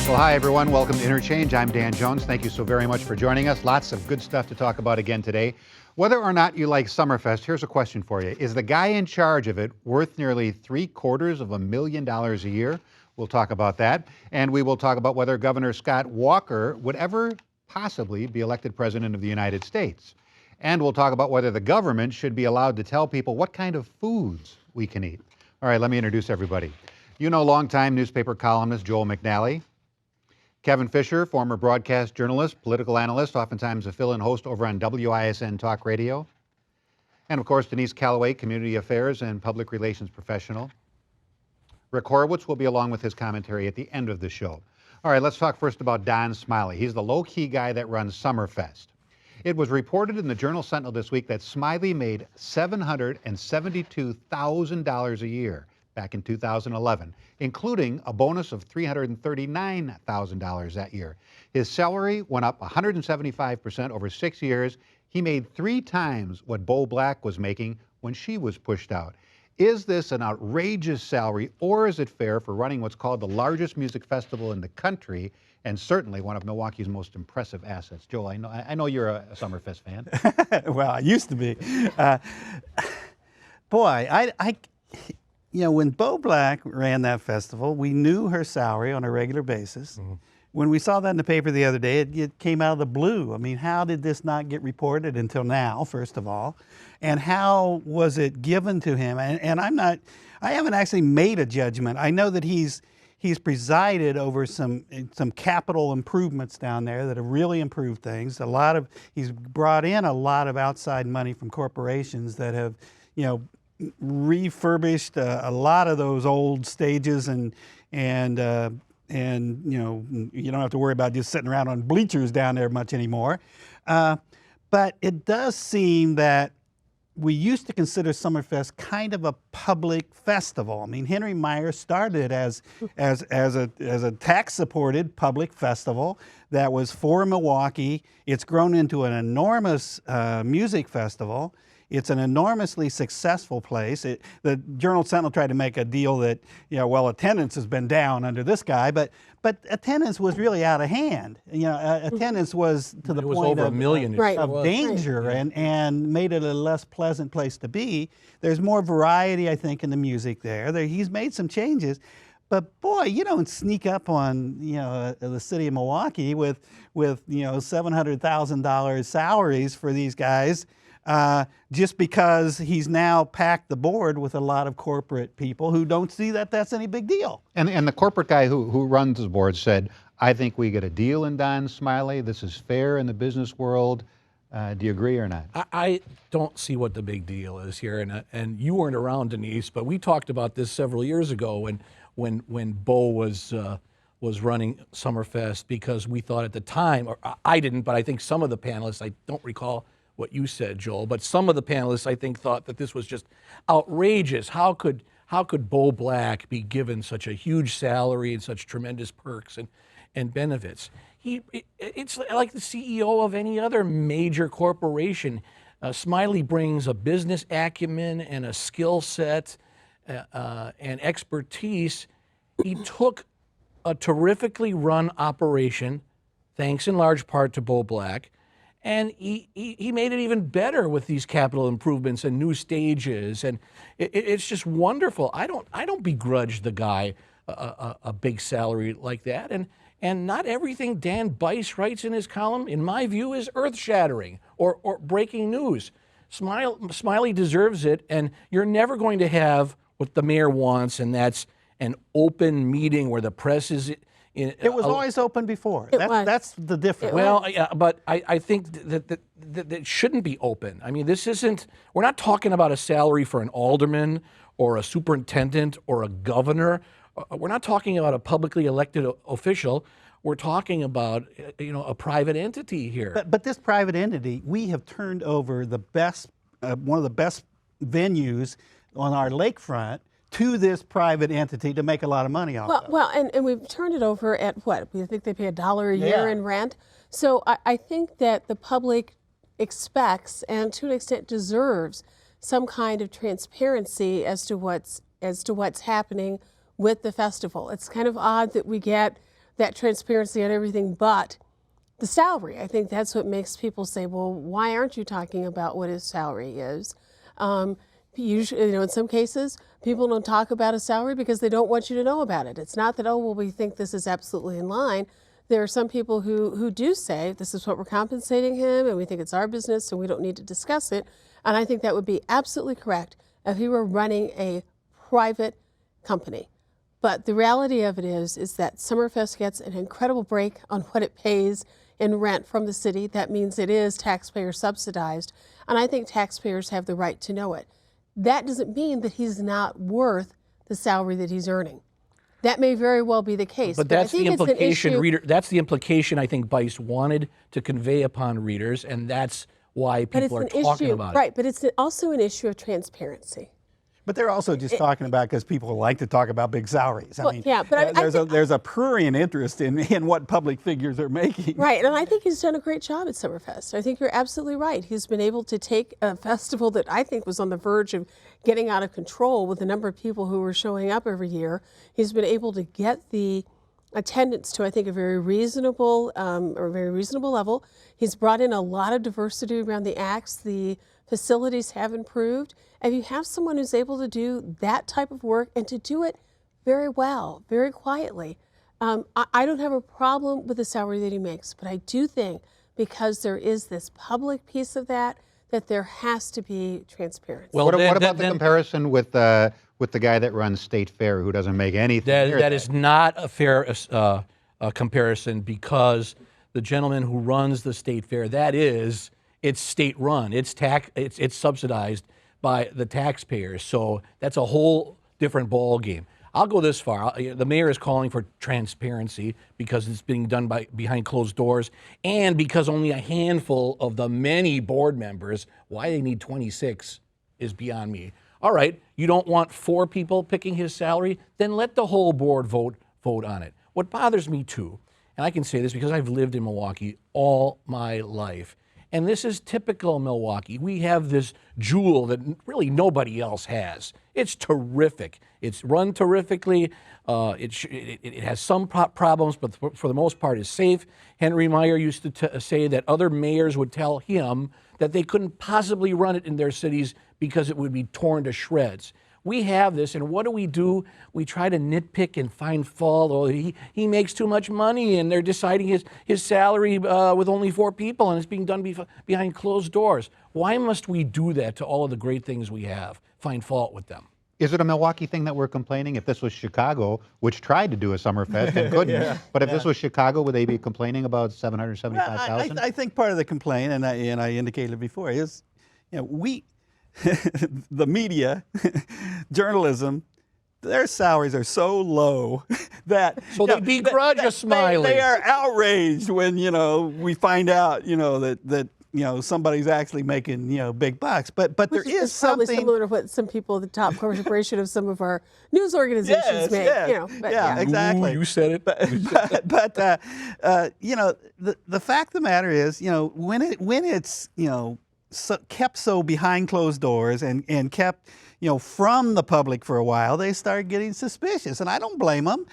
Well, hi, everyone. Welcome to interCHANGE. I'm Dan Jones. Thank you so very much for joining us. Lots of good stuff to talk about again today. Whether or not you like Summerfest, here's a question for you. Is the guy in charge of it worth nearly $750,000 a year? We'll talk about that. And we will talk about whether Governor Scott Walker would ever possibly be elected president of the United States. And we'll talk about whether the government should be allowed to tell people what kind of foods we can eat. All right, let me introduce everybody. You know longtime newspaper columnist Joel McNally. Kevin Fischer, former broadcast journalist, political analyst, oftentimes a fill-in host over on WISN Talk Radio. And of course, Denise Callaway, community affairs and public relations professional. Rick Horowitz will be along with his commentary at the end of the show. All right, let's talk first about Don Smiley. He's the low-key guy that runs Summerfest. It was reported in the Journal-Sentinel this week that Smiley made $772,000 a year back in 2011, including a bonus of $339,000 that year. His salary went up 175% over 6 years. He made 3 times what Bo Black was making when she was pushed out. Is this an outrageous salary, or is it fair for running what's called the largest music festival in the country and certainly one of Milwaukee's most impressive assets? Joel, I know you're a Summerfest fan. Well, I used to be. When Bo Black ran that festival, we knew her salary on a regular basis. Mm-hmm. When we saw that in the paper the other day, it came out of the blue. I mean, how did this not get reported until now, first of all? And how was it given to him? And I haven't actually made a judgment. I know that he's presided over some capital improvements down there that have really improved things. He's brought in a lot of outside money from corporations that have, refurbished a lot of those old stages and you don't have to worry about just sitting around on bleachers down there much anymore. But it does seem that we used to consider Summerfest kind of a public festival. I mean, Henry Meyer started as a tax-supported public festival that was for Milwaukee. It's grown into an enormous music festival. It's an enormously successful place. The Journal-Sentinel tried to make a deal that, attendance has been down under this guy, but attendance was really out of hand. Attendance was to the point over 1 million of danger, right. and made it a less pleasant place to be. There's more variety, I think, in the music there. He's made some changes. But boy, you don't sneak up on the city of Milwaukee with $700,000 salaries for these guys. Just because he's now packed the board with a lot of corporate people who don't see that that's any big deal. And the corporate guy who runs the board said, I think we get a deal in Don Smiley. This is fair in the business world. Do you agree or not? I don't see what the big deal is here. And you weren't around, Denise, but we talked about this several years ago when Bo was running Summerfest, because we thought at the time, or I didn't, but I think some of the panelists, I don't recall what you said, Joel, but some of the panelists, I think, thought that this was just outrageous. How could Bo Black be given such a huge salary and such tremendous perks and benefits? It's like the CEO of any other major corporation. Smiley brings a business acumen and a skill set and expertise. He took a terrifically run operation, thanks in large part to Bo Black, and he made it even better with these capital improvements and new stages, and it's just wonderful. I don't begrudge the guy a big salary like that, and not everything Dan Bice writes in his column, in my view, is earth-shattering or breaking news. Smiley deserves it, and you're never going to have what the mayor wants, and that's an open meeting where the press is. It was always open before. That's the difference. Well, yeah, but I think that it shouldn't be open. I mean, we're not talking about a salary for an alderman or a superintendent or a governor. We're not talking about a publicly elected official. We're talking about, a private entity here. But this private entity, we have turned over the best, one of the best venues on our lakefront to this private entity to make a lot of money off of. Well, and we've turned it over at what? We think they pay $1 a year in rent. So I think that the public expects, and to an extent deserves, some kind of transparency as to what's happening with the festival. It's kind of odd that we get that transparency on everything but the salary. I think that's what makes people say, well, why aren't you talking about what his salary is? Usually, in some cases, people don't talk about a salary because they don't want you to know about it. It's not that, oh, well, we think this is absolutely in line. There are some people who do say, this is what we're compensating him, and we think it's our business, so we don't need to discuss it. And I think that would be absolutely correct if he were running a private company. But the reality of it is that Summerfest gets an incredible break on what it pays in rent from the city. That means it is taxpayer subsidized, and I think taxpayers have the right to know it. That doesn't mean that he's not worth the salary that he's earning. That may very well be the case. But that's the implication, that's the implication I think Bice wanted to convey upon readers, and that's why people are talking about it. Right, but it's also an issue of transparency. But they're also just talking about because people like to talk about big salaries. I mean, yeah, but there's a prurient interest in what public figures are making. Right, and I think he's done a great job at Summerfest. I think you're absolutely right. He's been able to take a festival that I think was on the verge of getting out of control with the number of people who were showing up every year. He's been able to get the attendance to, I think, a very reasonable level. He's brought in a lot of diversity around the acts. The facilities have improved. And you have someone who's able to do that type of work and to do it very well, very quietly. I don't have a problem with the salary that he makes, but I do think because there is this public piece of that there has to be transparency. Well, what about the comparison with the guy that runs State Fair who doesn't make anything? That is not a fair comparison, because the gentleman who runs the State Fair, it's state run, it's subsidized by the taxpayers. So that's a whole different ball game. I'll go this far. The mayor is calling for transparency because it's being done behind closed doors, and because only a handful of the many board members, why they need 26 is beyond me. All right, you don't want 4 people picking his salary? Then let the whole board vote on it. What bothers me too, and I can say this because I've lived in Milwaukee all my life, and this is typical Milwaukee. We have this jewel that really nobody else has. It's terrific. It's run terrifically. It has some problems, but for the most part, it's safe. Henry Meyer used to say that other mayors would tell him that they couldn't possibly run it in their cities because it would be torn to shreds. We have this, and what do? We try to nitpick and find fault. Oh, he makes too much money, and they're deciding his salary with only 4 people, and it's being done behind closed doors. Why must we do that to all of the great things we have? Find fault with them. Is it a Milwaukee thing that we're complaining? If this was Chicago, which tried to do a Summerfest and couldn't, but if this was Chicago, would they be complaining about $775,000? I think part of the complaint, and I indicated before, is the media, journalism, their salaries are so low that they begrudge a Smiley. They are outraged when we find out that somebody's actually making big bucks. But there is something probably similar to what some people at the top corporation of some of our news organizations make. Exactly. Ooh, you said it. But the fact of the matter is, when it's kept so behind closed doors and kept from the public for a while, they start getting suspicious, and I don't blame them.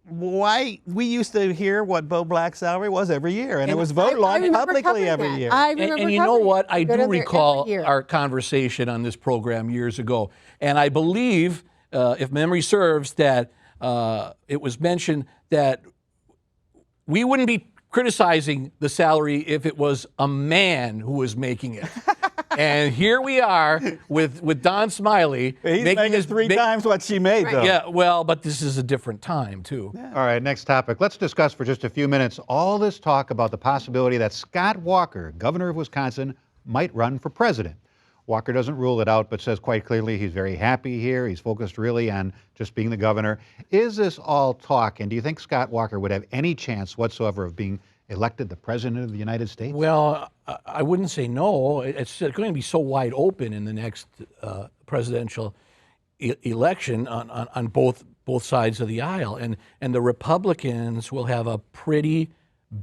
Why we used to hear what Bo Black's salary was every year, and it was voted on publicly every year. And you know what? I do recall our conversation on this program years ago, and I believe, if memory serves, that it was mentioned that we wouldn't be criticizing the salary if it was a man who was making it. And here we are with Don Smiley. He's making 3 times what she made, though. Yeah, well, but this is a different time, too. Yeah. All right, next topic. Let's discuss for just a few minutes all this talk about the possibility that Scott Walker, governor of Wisconsin, might run for president. Walker doesn't rule it out, but says quite clearly he's very happy here. He's focused really on just being the governor. Is this all talk, and do you think Scott Walker would have any chance whatsoever of being elected the president of the United States? Well, I wouldn't say no. It's going to be so wide open in the next presidential election on both sides of the aisle, and the Republicans will have a pretty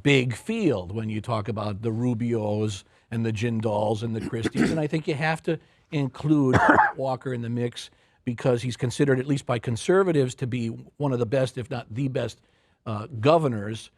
big field when you talk about the Rubios and the Jindals and the Christies, and I think you have to include Walker in the mix because he's considered, at least by conservatives, to be one of the best, if not the best, governors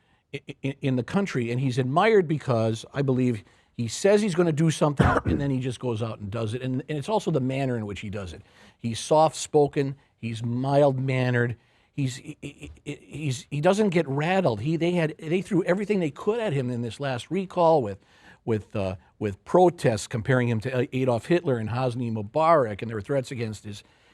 in the country, and he's admired because I believe he says he's going to do something, and then he just goes out and does it. And it's also the manner in which he does it. He's soft-spoken. He's mild-mannered. He doesn't get rattled. They threw everything they could at him in this last recall with protests comparing him to Adolf Hitler and Hosni Mubarak, and there were threats against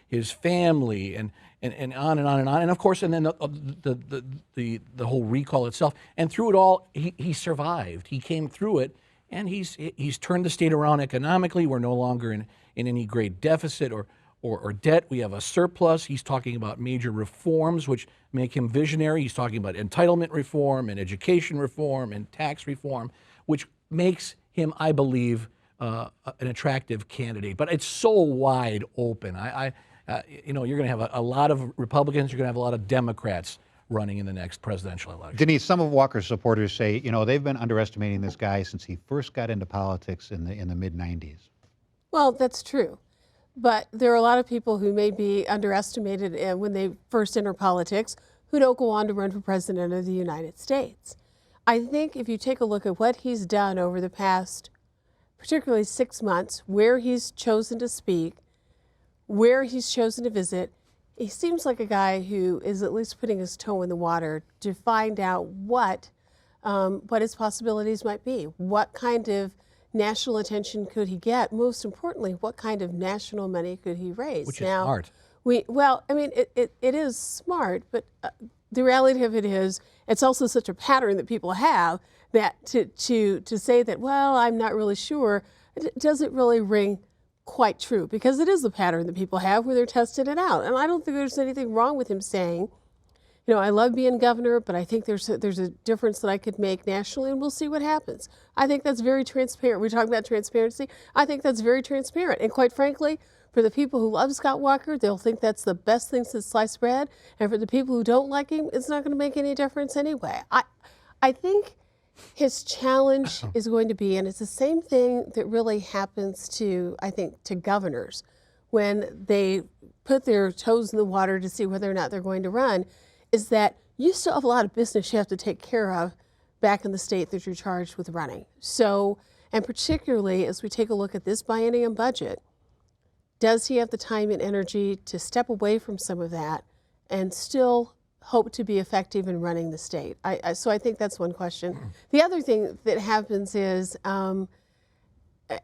his family and on and on and on. And of course, and then the whole recall itself. And through it all, he survived. He came through it. And he's turned the state around economically. We're no longer in any great deficit or debt. We have a surplus. He's talking about major reforms, which make him visionary. He's talking about entitlement reform and education reform and tax reform, which makes him, I believe, an attractive candidate. But it's so wide open. You're going to have a lot of Republicans. You're going to have a lot of Democrats running in the next presidential election. Denise, some of Walker's supporters say, they've been underestimating this guy since he first got into politics in the mid-90s. Well, that's true. But there are a lot of people who may be underestimated when they first enter politics who don't go on to run for president of the United States. I think if you take a look at what he's done over the past, particularly 6 months, where he's chosen to speak, where he's chosen to visit, he seems like a guy who is at least putting his toe in the water to find out what his possibilities might be. What kind of national attention could he get? Most importantly, what kind of national money could he raise? Which is smart. It is smart, but the reality of it is it's also such a pattern that people have that to say that, well, I'm not really sure, it doesn't really ring quite true, because it is the pattern that people have where they're testing it out. And I don't think there's anything wrong with him saying, I love being governor, but I think there's a difference that I could make nationally, and we'll see what happens. I think that's very transparent. We're talking about transparency. I think that's very transparent. And quite frankly, for the people who love Scott Walker, they'll think that's the best thing since sliced bread. And for the people who don't like him, it's not going to make any difference anyway. I think his challenge is going to be, and it's the same thing that really happens to governors when they put their toes in the water to see whether or not they're going to run, is that you still have a lot of business you have to take care of back in the state that you're charged with running. So, and particularly as we take a look at this biennium budget, does he have the time and energy to step away from some of that and still hope to be effective in running the state? So I think that's one question. The other thing that happens is,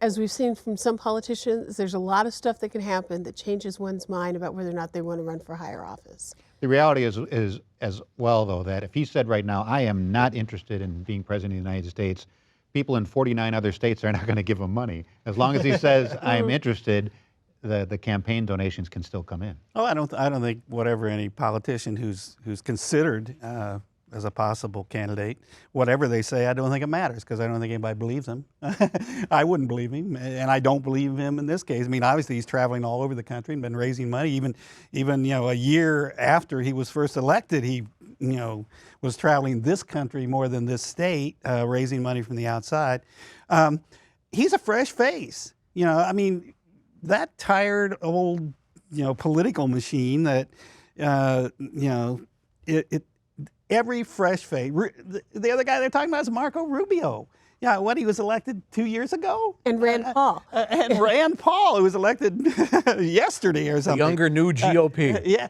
as we've seen from some politicians, there's a lot of stuff that can happen that changes one's mind about whether or not they want to run for higher office. The reality is as well, though, that if he said right now, I am not interested in being president of the United States, people in 49 other states are not going to give him money. As long as he says, I'm interested, the campaign donations can still come in. Oh, I don't think whatever any politician who's considered as a possible candidate, whatever they say, I don't think it matters, because I don't think anybody believes him. I wouldn't believe him, and I don't believe him in this case. I mean, obviously he's traveling all over the country and been raising money. Even a year after he was first elected, he was traveling this country more than this state, raising money from the outside. He's a fresh face. That tired old political machine that every fresh face. The other guy they're talking about is Marco Rubio. Yeah, he was elected 2 years ago? And Rand Paul. And Rand Paul, who was elected yesterday or something. The younger new GOP. Yeah,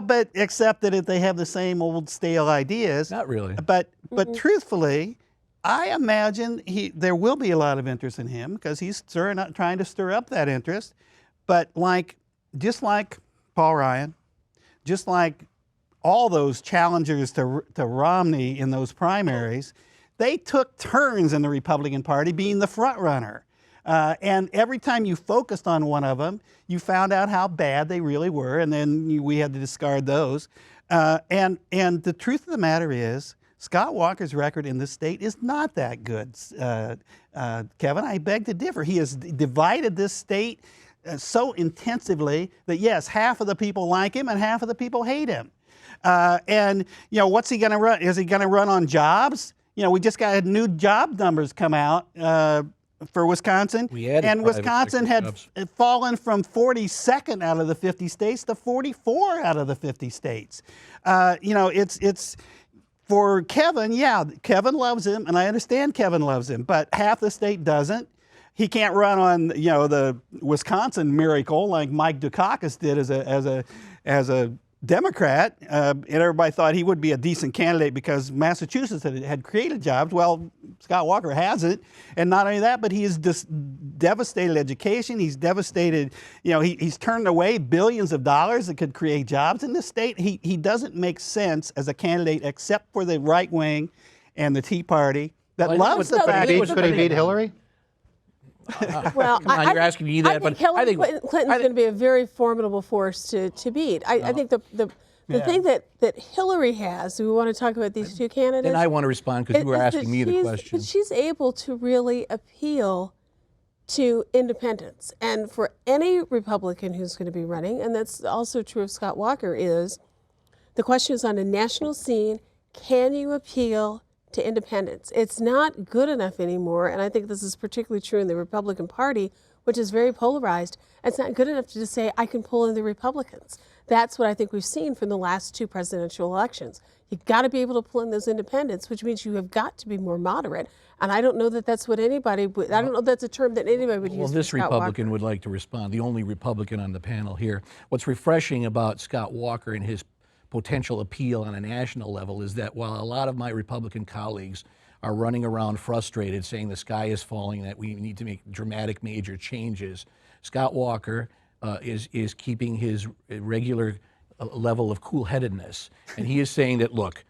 but except that they have the same old stale ideas. Not really. But truthfully, I imagine there will be a lot of interest in him, because he's trying to stir up that interest. But just like Paul Ryan, just like all those challengers to Romney in those primaries, they took turns in the Republican Party being the front runner. And every time you focused on one of them, you found out how bad they really were, and then we had to discard those. And the truth of the matter is, Scott Walker's record in this state is not that good, Kevin. I beg to differ. He has divided this state so intensively that, yes, half of the people like him and half of the people hate him. What's he going to run? Is he going to run on jobs? We just got new job numbers come out for Wisconsin. And Wisconsin had fallen from 42nd out of the 50 states to 44 out of the 50 states. For Kevin, yeah, Kevin loves him, and I understand Kevin loves him, but half the state doesn't. He can't run on, the Wisconsin miracle like Mike Dukakis did as a Democrat, and everybody thought he would be a decent candidate because Massachusetts had created jobs. Well, Scott Walker hasn't, and not only that, but he has devastated education. He's devastated, he's turned away billions of dollars that could create jobs in this state. He doesn't make sense as a candidate except for the right wing and the Tea Party that loves the fact. Could he beat Hillary? Well, Come on, you're asking me that, but I think Clinton's going to be a very formidable force to beat. I think the thing that Hillary has, do we want to talk about these two candidates? And I want to respond because you were asking me the question. But she's able to really appeal to independents. And for any Republican who's going to be running, and that's also true of Scott Walker, is the question is on a national scene, can you appeal to independents? It's not good enough anymore, and I think this is particularly true in the Republican Party, which is very polarized. It's not good enough to just say, I can pull in the Republicans. That's what I think we've seen from the last two presidential elections. You've got to be able to pull in those independents, which means you have got to be more moderate. And I don't know that that's what anybody would, I don't know that's a term that anybody would use. Well, this Republican would like to respond, the only Republican on the panel here. What's refreshing about Scott Walker and his potential appeal on a national level is that while a lot of my Republican colleagues are running around frustrated saying the sky is falling, that we need to make dramatic major changes, Scott Walker is keeping his regular level of cool-headedness. And he is saying that, look,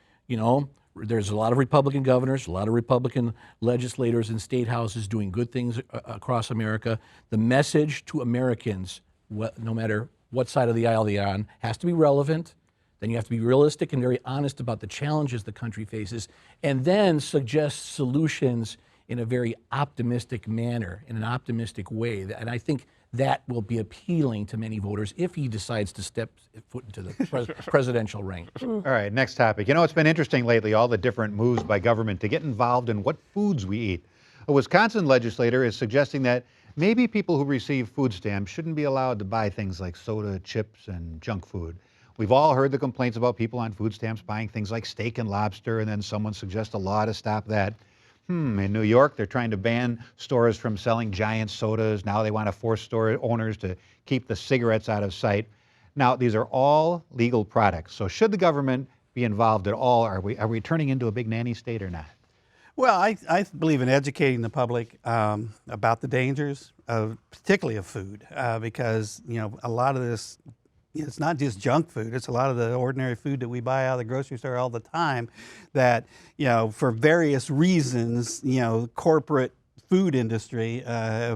there's a lot of Republican governors, a lot of Republican legislators in state houses doing good things across America. The message to Americans, no matter what side of the aisle they're on, has to be relevant. Then you have to be realistic and very honest about the challenges the country faces, and then suggest solutions in a very optimistic manner, in an optimistic way. And I think that will be appealing to many voters if he decides to step foot into the presidential range. All right, next topic. It's been interesting lately, all the different moves by government to get involved in what foods we eat. A Wisconsin legislator is suggesting that maybe people who receive food stamps shouldn't be allowed to buy things like soda, chips, and junk food. We've all heard the complaints about people on food stamps buying things like steak and lobster, and then someone suggests a law to stop that. In New York, they're trying to ban stores from selling giant sodas. Now they want to force store owners to keep the cigarettes out of sight. Now, these are all legal products. So should the government be involved at all? Are we turning into a big nanny state or not? Well, I believe in educating the public about the dangers, particularly of food, because a lot of this, it's not just junk food. It's a lot of the ordinary food that we buy out of the grocery store all the time that, for various reasons, corporate food industry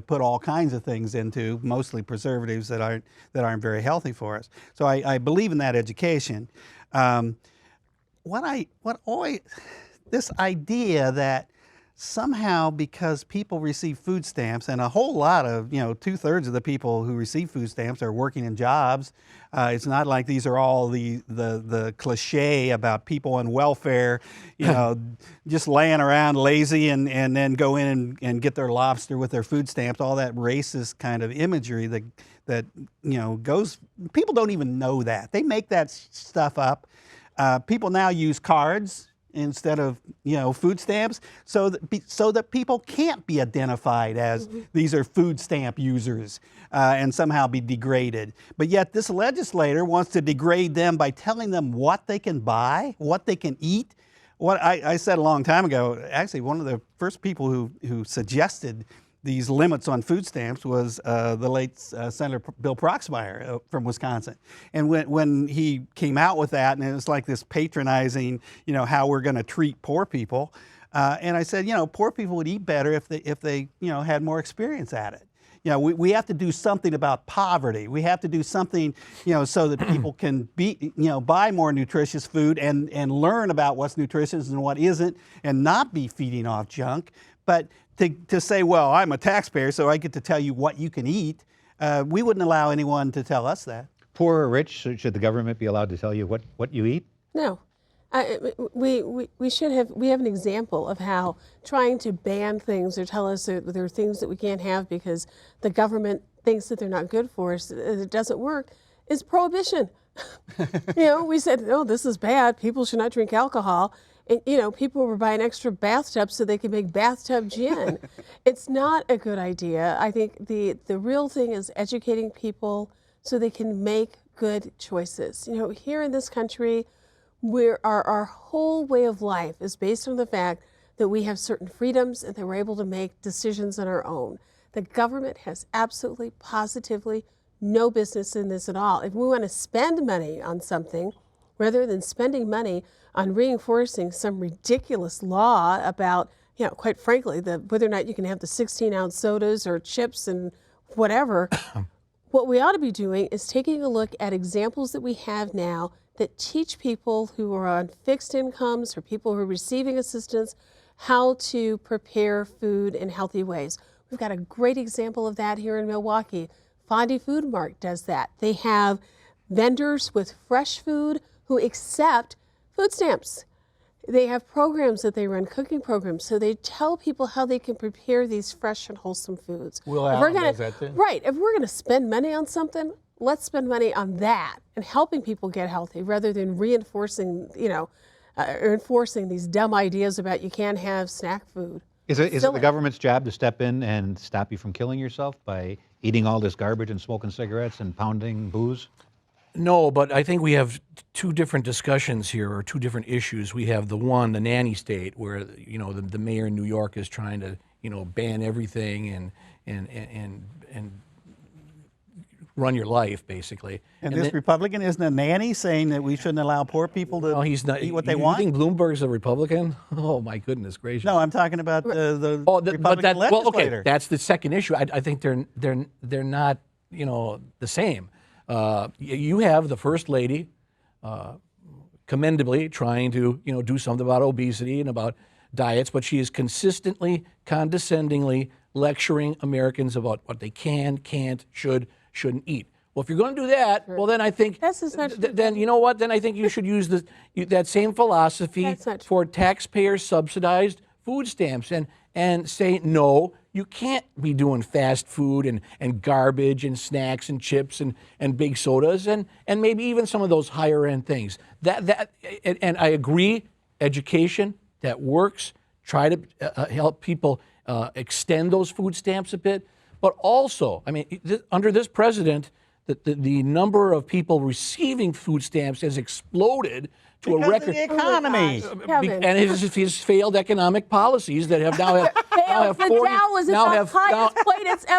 put all kinds of things into, mostly preservatives that aren't very healthy for us. So I believe in that education. This idea that somehow because people receive food stamps, and a whole lot of, 2/3 of the people who receive food stamps are working in jobs. It's not like these are all the cliche about people on welfare, just laying around lazy and then go in and get their lobster with their food stamps, all that racist kind of imagery that goes, people don't even know that. They make that stuff up. People now use cards instead of food stamps, so that people can't be identified as these are food stamp users and somehow be degraded. But yet this legislator wants to degrade them by telling them what they can buy, what they can eat. What I said a long time ago, actually one of the first people who suggested these limits on food stamps was the late Senator Bill Proxmire from Wisconsin. And when he came out with that, and it was like this patronizing, how we're going to treat poor people. And I said, poor people would eat better if they had more experience at it. We have to do something about poverty. We have to do something, so that people can buy more nutritious food and learn about what's nutritious and what isn't, and not be feeding off junk. But to say, well, I'm a taxpayer, so I get to tell you what you can eat, we wouldn't allow anyone to tell us that. Poor or rich, should the government be allowed to tell you what you eat? No. We have an example of how trying to ban things or tell us that there are things that we can't have because the government thinks that they're not good for us, it doesn't work, is prohibition. We said, no, this is bad, people should not drink alcohol. And, people were buying extra bathtubs so they could make bathtub gin. It's not a good idea. I think the real thing is educating people so they can make good choices. Here in this country, our whole way of life is based on the fact that we have certain freedoms and that we're able to make decisions on our own. The government has absolutely, positively no business in this at all. If we want to spend money on something, rather than spending money on reinforcing some ridiculous law about, quite frankly, whether or not you can have the 16-ounce sodas or chips and whatever, what we ought to be doing is taking a look at examples that we have now that teach people who are on fixed incomes or people who are receiving assistance how to prepare food in healthy ways. We've got a great example of that here in Milwaukee. Fondy Food Mart does that. They have vendors with fresh food who accept food stamps. They have programs that they run, cooking programs, so they tell people how they can prepare these fresh and wholesome foods. Will Allen does that too. Right. If we're going to spend money on something, let's spend money on that and helping people get healthy rather than reinforcing, enforcing these dumb ideas about you can't have snack food. Is it the government's job to step in and stop you from killing yourself by eating all this garbage and smoking cigarettes and pounding booze? No, but I think we have two different discussions here, or two different issues. We have the nanny state, where the mayor in New York is trying to ban everything and run your life basically. And this Republican isn't a nanny saying that we shouldn't allow poor people to eat what they want? You think Bloomberg's a Republican? Oh my goodness gracious! No, I'm talking about the Republican legislator. Well, okay, that's the second issue. I think they're not the same. You have the First Lady, commendably trying to do something about obesity and about diets, but she is consistently, condescendingly lecturing Americans about what they can, can't, shouldn't eat. Well, if you're going to do that, well, then I think then you know what? Then I think you should use that same philosophy for taxpayer-subsidized food stamps and say no. You can't be doing fast food and garbage and snacks and chips and big sodas and maybe even some of those higher end things. And I agree, education that works. Try to help people extend those food stamps a bit. But also, I mean, under this president, the number of people receiving food stamps has exploded to a record. Of the economy. And his failed economic policies that have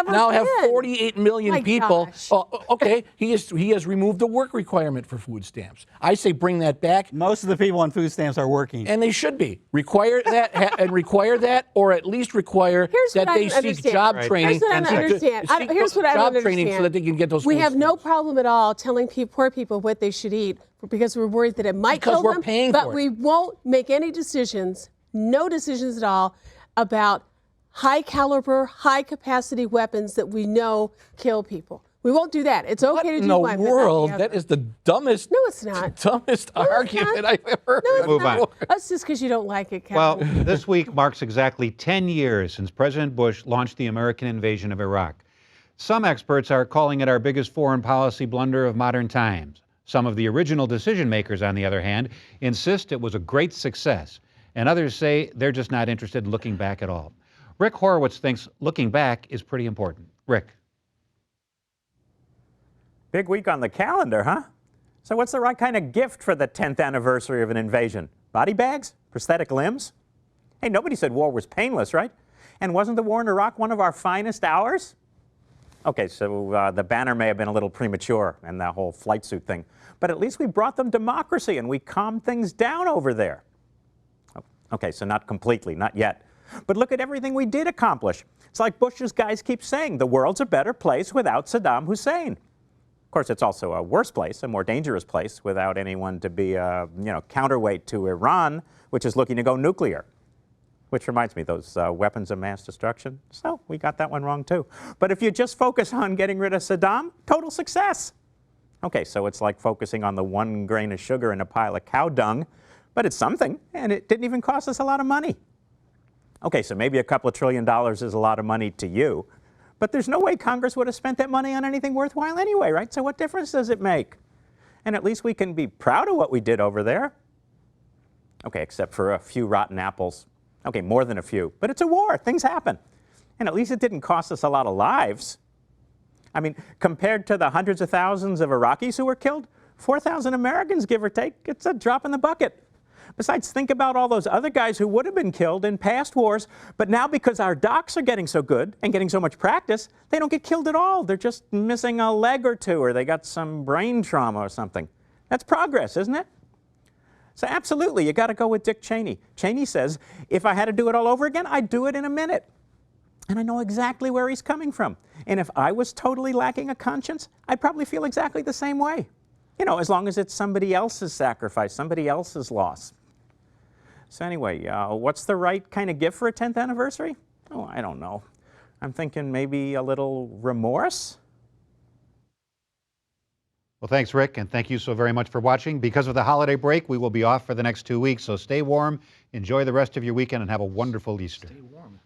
now have 48 million people. Okay, he has removed the work requirement for food stamps. I say bring that back. Most of the people on food stamps are working, and they should be require that, or at least require that they seek job training. Here's what I don't understand. Here's what I don't understand. So that they can get those. We have no problem at all telling poor people what they should eat because we're worried that it might kill them. But we won't make any decisions, no decisions at all, about high caliber, high capacity weapons that we know kill people. We won't do that. It's okay to do one. What in the world? That is the dumbest. No, it's not. Dumbest argument I've ever heard. No, it's Move not. on. That's just because you don't like it, Kevin. Well, this week marks exactly 10 years since President Bush launched the American invasion of Iraq. Some experts are calling it our biggest foreign policy blunder of modern times. Some of the original decision makers, on the other hand, insist it was a great success, and others say they're just not interested in looking back at all. Rick Horowitz thinks looking back is pretty important. Rick. Big week on the calendar, huh? So what's the right kind of gift for the 10th anniversary of an invasion? Body bags? Prosthetic limbs? Hey, nobody said war was painless, right? And wasn't the war in Iraq one of our finest hours? Okay, so the banner may have been a little premature and that whole flight suit thing, but at least we brought them democracy and we calmed things down over there. Okay, so not completely, not yet. But look at everything we did accomplish. It's like Bush's guys keep saying, the world's a better place without Saddam Hussein. Of course, it's also a worse place, a more dangerous place, without anyone to be a counterweight to Iran, which is looking to go nuclear. Which reminds me, those weapons of mass destruction. So we got that one wrong too. But if you just focus on getting rid of Saddam, total success. Okay, so it's like focusing on the 1 grain of sugar in a pile of cow dung, but it's something, and it didn't even cost us a lot of money. Okay, so maybe a couple of $1 trillion is a lot of money to you, but there's no way Congress would have spent that money on anything worthwhile anyway, right? So what difference does it make? And at least we can be proud of what we did over there. Okay, except for a few rotten apples. Okay, more than a few. But it's a war. Things happen. And at least it didn't cost us a lot of lives. I mean, compared to the hundreds of thousands of Iraqis who were killed, 4,000 Americans, give or take, it's a drop in the bucket. Besides, think about all those other guys who would have been killed in past wars, but now because our docs are getting so good and getting so much practice, they don't get killed at all. They're just missing a leg or two, or they got some brain trauma or something. That's progress, isn't it? So absolutely, you got to go with Dick Cheney. Cheney says, if I had to do it all over again, I'd do it in a minute. And I know exactly where he's coming from. And if I was totally lacking a conscience, I'd probably feel exactly the same way. You know, as long as it's somebody else's sacrifice, somebody else's loss. So anyway, what's the right kind of gift for a 10th anniversary? Oh, I don't know. I'm thinking maybe a little remorse? Well, thanks, Rick, and thank you so very much for watching. Because of the holiday break, we will be off for the next 2 weeks, so stay warm, enjoy the rest of your weekend, and have a wonderful Easter. Stay warm.